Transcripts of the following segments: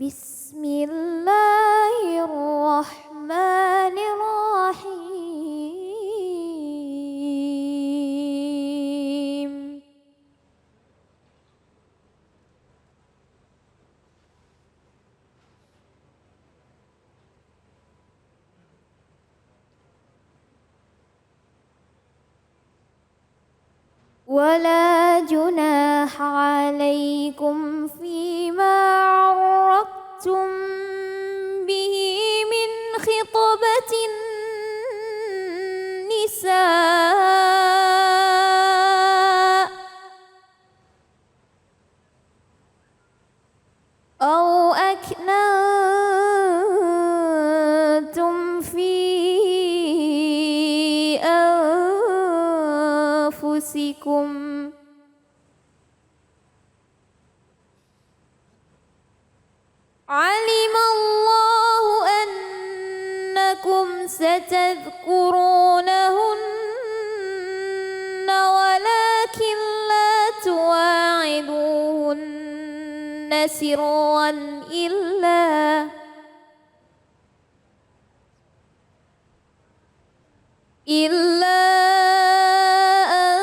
Bismillahirrahmanirrahim. ولا جناح عليكم فيما عرضتم به من خطبة النساء أو أكننتم في أنفسكم علم الله أنكم ستذكرونهن ولكن لا تواعدوهن سرا إلا أن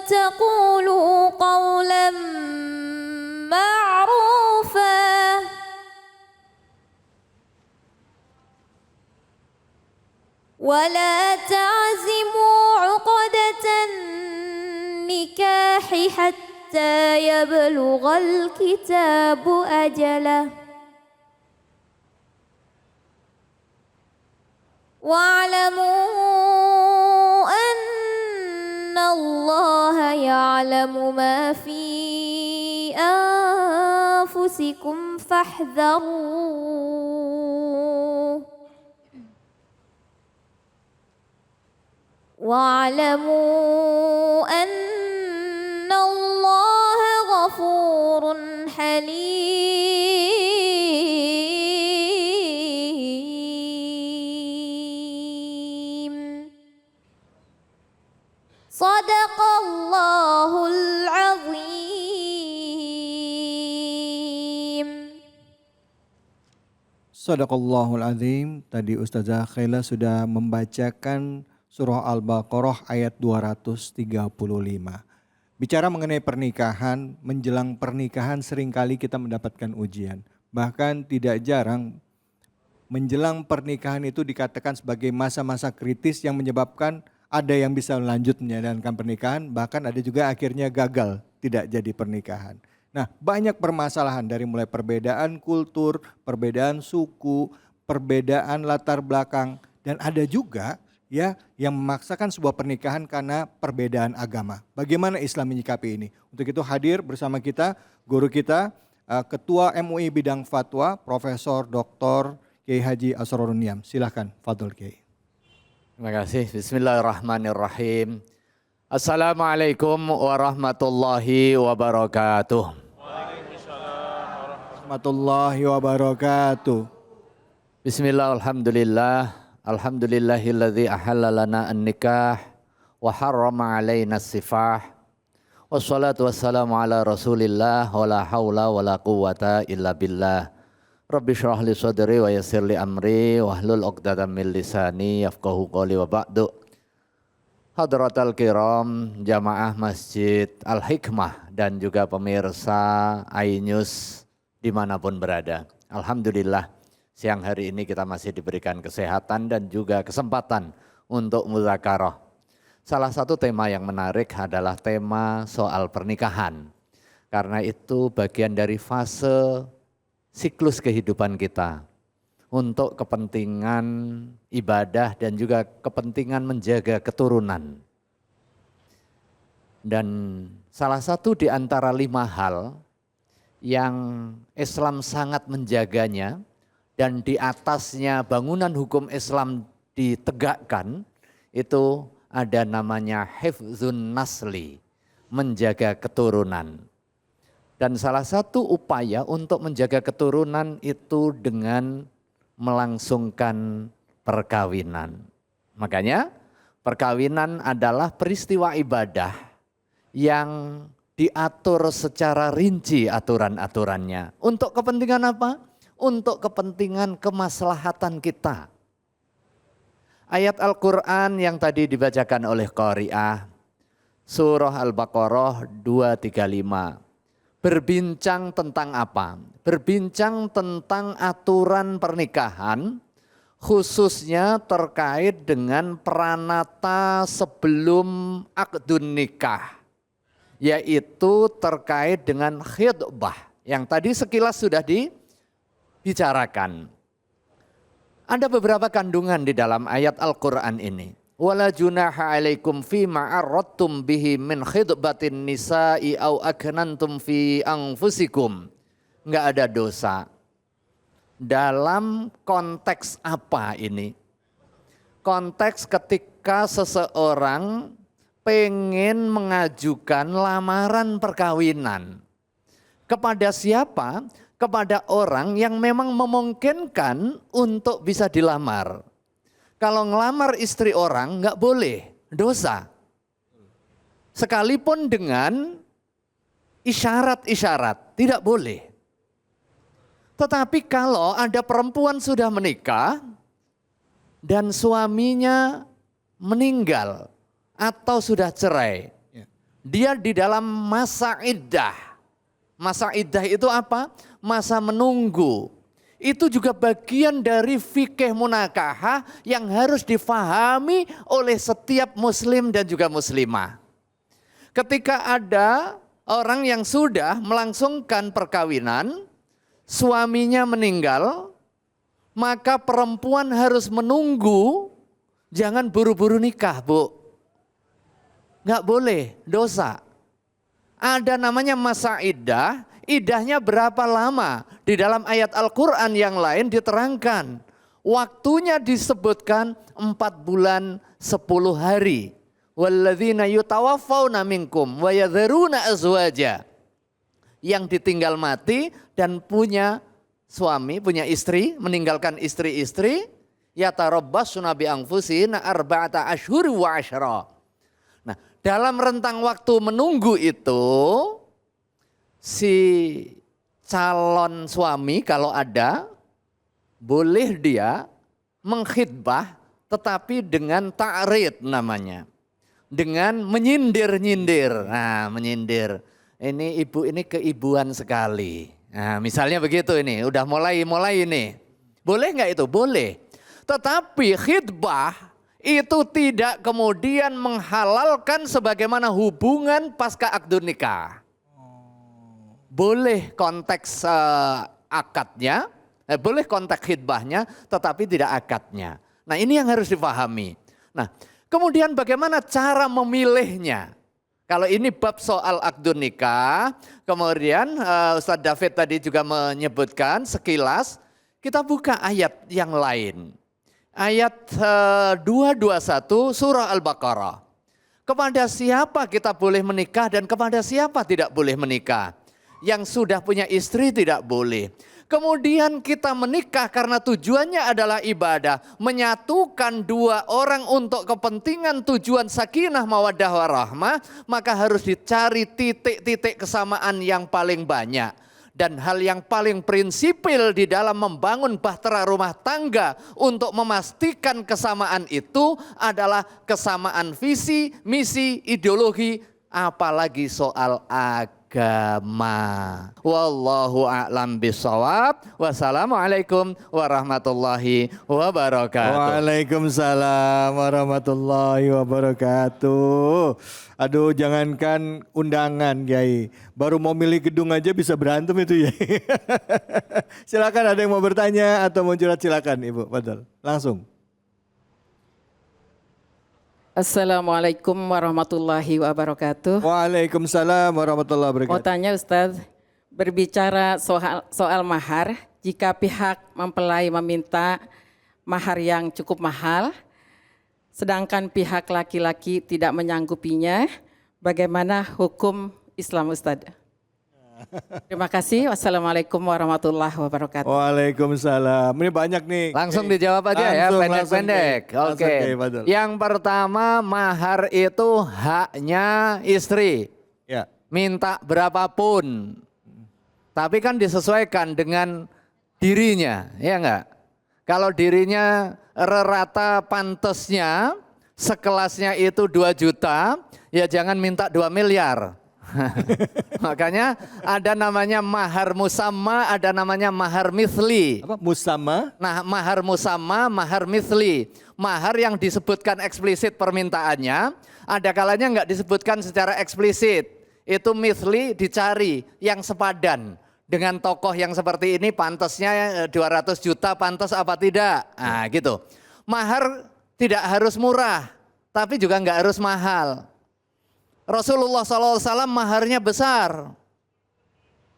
تقولوا قولا معروفا ولا تعزموا عقدة النكاح حتى يبلغ الكتاب أجله واعلموا أن الله يعلم ما في أنفسكم فاحذروه واعلموا أن الله غفور حليم صدق الله العظيم. Sadaqallahul Azim. Tadi Ustazah Khaila sudah membacakan Surah Al-Baqarah ayat 235. Bicara mengenai pernikahan, menjelang pernikahan seringkali kita mendapatkan ujian. Bahkan tidak jarang menjelang pernikahan itu dikatakan sebagai masa-masa kritis yang menyebabkan ada yang bisa lanjut menjalankan pernikahan, bahkan ada juga akhirnya gagal tidak jadi pernikahan. Nah, banyak permasalahan dari mulai perbedaan kultur, perbedaan suku, perbedaan latar belakang, dan ada juga ya yang memaksakan sebuah pernikahan karena perbedaan agama. Bagaimana Islam menyikapi ini? Untuk itu hadir bersama kita guru kita, Ketua MUI Bidang Fatwa, Profesor Dr. Kiai Haji Asrorun Niam. Silahkan, Fadhol Kiai. Terima kasih. Bismillahirrahmanirrahim. Assalamualaikum warahmatullahi wabarakatuh. Warahmatullahi wabarakatuh. Bismillah, alhamdulillah. Alhamdulillahilladzi ahalla lana an-nikah wa harrama alaina as-sifah. Wassalatu wassalamu ala Rasulillah wa la haula wa la quwwata illa billah. Rabbi shrah li sadri wa yassir li amri wa hlul 'uqdatam min lisani yafqahu qawli wa ba'du. Hadratal kiram, jamaah Masjid Al-Hikmah dan juga pemirsa iNews dimanapun berada. Alhamdulillah. Siang hari ini kita masih diberikan kesehatan dan juga kesempatan untuk mudzakarah. Salah satu tema yang menarik adalah tema soal pernikahan. Karena itu bagian dari fase siklus kehidupan kita. Untuk kepentingan ibadah dan juga kepentingan menjaga keturunan. Dan salah satu di antara 5 hal yang Islam sangat menjaganya, dan di atasnya bangunan hukum Islam ditegakkan, itu ada namanya hifdzun nasli, menjaga keturunan. Dan salah satu upaya untuk menjaga keturunan itu dengan melangsungkan perkawinan. Makanya perkawinan adalah peristiwa ibadah yang diatur secara rinci aturan-aturannya. Untuk kepentingan apa? Untuk kepentingan kemaslahatan kita. Ayat Al-Quran yang tadi dibacakan oleh Qari'ah, surah Al-Baqarah 235. Berbincang tentang apa? Berbincang tentang aturan pernikahan, khususnya terkait dengan pranata sebelum akdun nikah, yaitu terkait dengan khidbah yang tadi sekilas sudah dibicarakan. Ada beberapa kandungan di dalam ayat Al-Quran ini. Wala junaha alaikum fima arradtum bihi min khidbatin nisa'i au aknantum fi anfusikum. Enggak ada dosa. Dalam konteks apa ini? Konteks ketika seseorang pengen mengajukan lamaran perkawinan. Kepada siapa? Kepada orang yang memang memungkinkan untuk bisa dilamar. Kalau ngelamar istri orang nggak boleh, dosa. Sekalipun dengan isyarat-isyarat, tidak boleh. Tetapi kalau ada perempuan sudah menikah dan suaminya meninggal atau sudah cerai, dia di dalam masa iddah. Masa iddah itu apa? Masa menunggu. Itu juga bagian dari fikih munakahah yang harus difahami oleh setiap muslim dan juga muslimah. Ketika ada orang yang sudah melangsungkan perkawinan, suaminya meninggal, maka perempuan harus menunggu, jangan buru-buru nikah, Bu. Nggak boleh, dosa. Ada namanya masa iddah. Iddahnya berapa lama? Di dalam ayat Al-Quran yang lain diterangkan. Waktunya disebutkan 4 bulan 10 hari. Walladzina yutawaffawna minkum wa yadharuna azwaja. Yang ditinggal mati dan punya suami, punya istri, meninggalkan istri-istri. Yatarabbasuna bi anfusihina arba'ata ashhur wa asyra. Nah, dalam rentang waktu menunggu itu, si calon suami kalau ada, boleh dia mengkhidbah tetapi dengan ta'rid namanya. Dengan menyindir-nyindir. Nah, menyindir. Ini ibu ini keibuan sekali. Nah, misalnya begitu ini, udah mulai ini. Boleh nggak itu? Boleh. Tetapi khidbah itu tidak kemudian menghalalkan sebagaimana hubungan pasca akdun nikah. Boleh konteks akadnya, boleh konteks khidbahnya, tetapi tidak akadnya. Nah, ini yang harus dipahami. Nah, kemudian bagaimana cara memilihnya? Kalau ini bab soal akdun nikah, kemudian Ustadz David tadi juga menyebutkan sekilas, kita buka ayat yang lain. Ayat 221 surah Al-Baqarah. Kepada siapa kita boleh menikah dan kepada siapa tidak boleh menikah? Yang sudah punya istri tidak boleh. Kemudian kita menikah karena tujuannya adalah ibadah. Menyatukan dua orang untuk kepentingan tujuan sakinah mawaddah warahmah. Maka harus dicari titik-titik kesamaan yang paling banyak. Dan hal yang paling prinsipil di dalam membangun bahtera rumah tangga untuk memastikan kesamaan itu adalah kesamaan visi, misi, ideologi, apalagi soal agama. Wallahu a'lam bishawab. Wassalamualaikum warahmatullahi wabarakatuh. Waalaikumsalam warahmatullahi wabarakatuh. Aduh, jangankan undangan, Kiai. Baru mau milih gedung aja bisa berantem itu, ya. Silakan, ada yang mau bertanya atau mau curhat, silakan Ibu. Fadhal. Langsung. Assalamualaikum warahmatullahi wabarakatuh. Waalaikumsalam warahmatullahi wabarakatuh. Mau tanya Ustadz, berbicara soal mahar, jika pihak mempelai meminta mahar yang cukup mahal, sedangkan pihak laki-laki tidak menyanggupinya, bagaimana hukum Islam Ustadz? Terima kasih. Wassalamualaikum warahmatullahi wabarakatuh. Waalaikumsalam. Ini banyak nih. Langsung dijawab aja ya, pendek-pendek. Oke. Yang pertama, mahar itu haknya istri. Ya. minta berapapun. Tapi kan disesuaikan dengan dirinya, ya enggak? Kalau dirinya rata pantasnya, sekelasnya itu 2 juta, ya jangan minta 2 miliar. Makanya ada namanya mahar musamma, ada namanya mahar mithli. Apa? Musamma? Nah, mahar musamma, mahar mithli. Mahar yang disebutkan eksplisit permintaannya, ada kalanya enggak disebutkan secara eksplisit. Itu mithli dicari yang sepadan. Dengan tokoh yang seperti ini pantasnya 200 juta pantas apa tidak? Nah gitu. Mahar tidak harus murah, tapi juga enggak harus mahal. Rasulullah SAW maharnya besar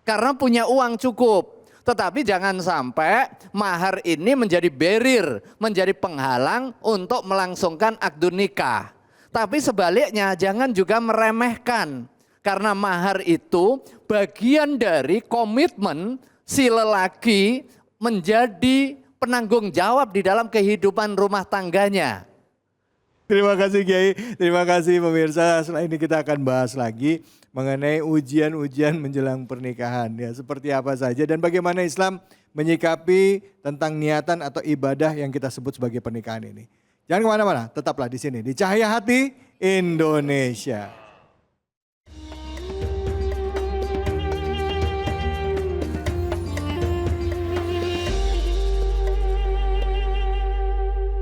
karena punya uang cukup. Tetapi jangan sampai mahar ini menjadi barrier, menjadi penghalang untuk melangsungkan akad nikah. Tapi sebaliknya jangan juga meremehkan. Karena mahar itu bagian dari komitmen si lelaki menjadi penanggung jawab di dalam kehidupan rumah tangganya. Terima kasih Kiai, terima kasih pemirsa. Setelah ini kita akan bahas lagi mengenai ujian-ujian menjelang pernikahan. Ya, seperti apa saja dan bagaimana Islam menyikapi tentang niatan atau ibadah yang kita sebut sebagai pernikahan ini. Jangan kemana-mana, tetaplah di sini di Cahaya Hati Indonesia.